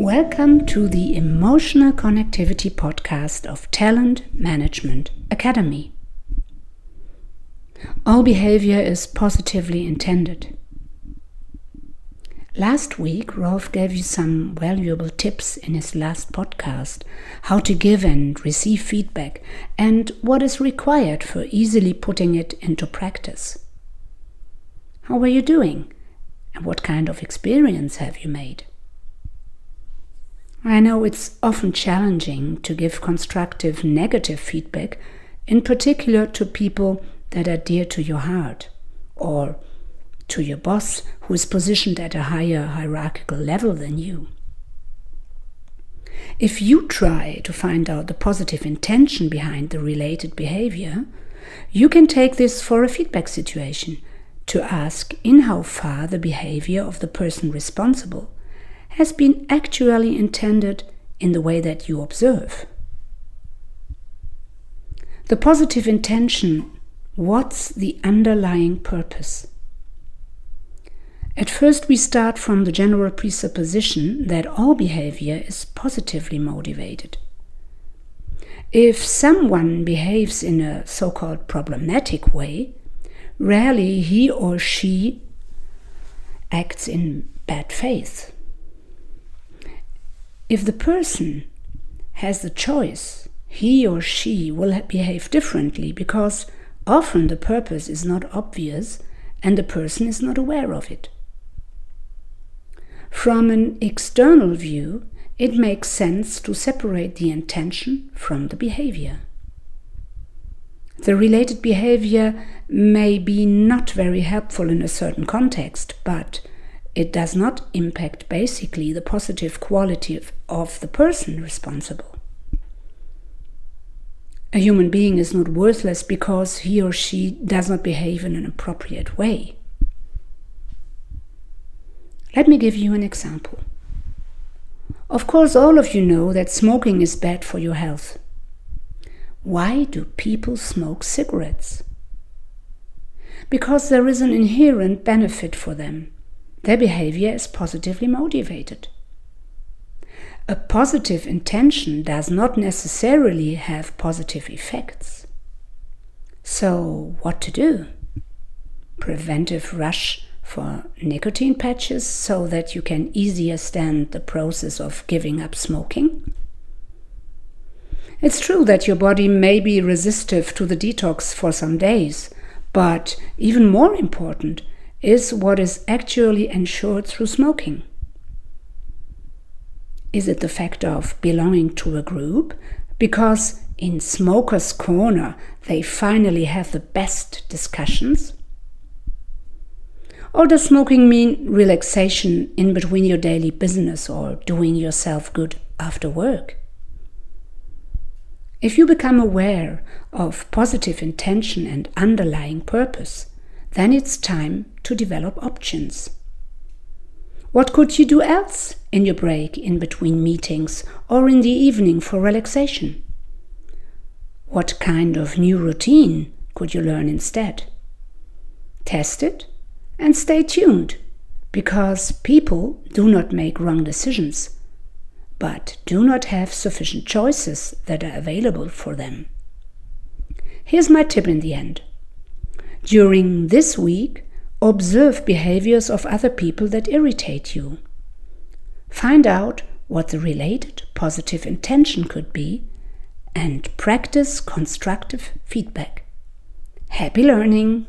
Welcome to the Emotional Connectivity Podcast of Talent Management Academy. All behavior is positively intended. Last week, Rolf gave you some valuable tips in his last podcast, how to give and receive feedback and what is required for easily putting it into practice. How are you doing? And what kind of experience have you made? I know it's often challenging to give constructive negative feedback, in particular to people that are dear to your heart, or to your boss who is positioned at a higher hierarchical level than you. If you try to find out the positive intention behind the related behavior, you can take this for a feedback situation to ask in how far the behavior of the person responsible has been actually intended in the way that you observe. The positive intention, what's the underlying purpose? At first we start from the general presupposition that all behavior is positively motivated. If someone behaves in a so-called problematic way, rarely he or she acts in bad faith. If the person has the choice, he or she will behave differently because often the purpose is not obvious and the person is not aware of it. From an external view, it makes sense to separate the intention from the behavior. The related behavior may be not very helpful in a certain context, but it does not impact basically the positive quality of the person responsible. A human being is not worthless because he or she does not behave in an appropriate way. Let me give you an example. Of course, all of you know that smoking is bad for your health. Why do people smoke cigarettes? Because there is an inherent benefit for them. Their behavior is positively motivated. A positive intention does not necessarily have positive effects. So, what to do? Preventive rush for nicotine patches so that you can easier stand the process of giving up smoking? It's true that your body may be resistive to the detox for some days, but even more important is what is actually ensured through smoking. Is it the fact of belonging to a group? Because in Smoker's Corner they finally have the best discussions? Or does smoking mean relaxation in between your daily business or doing yourself good after work? If you become aware of positive intention and underlying purpose, then it's time to develop options. What could you do else in your break in between meetings or in the evening for relaxation? What kind of new routine could you learn instead? Test it and stay tuned, because people do not make wrong decisions, but do not have sufficient choices that are available for them. Here's my tip in the end. During this week, observe behaviors of other people that irritate you. Find out what the related positive intention could be and practice constructive feedback. Happy learning!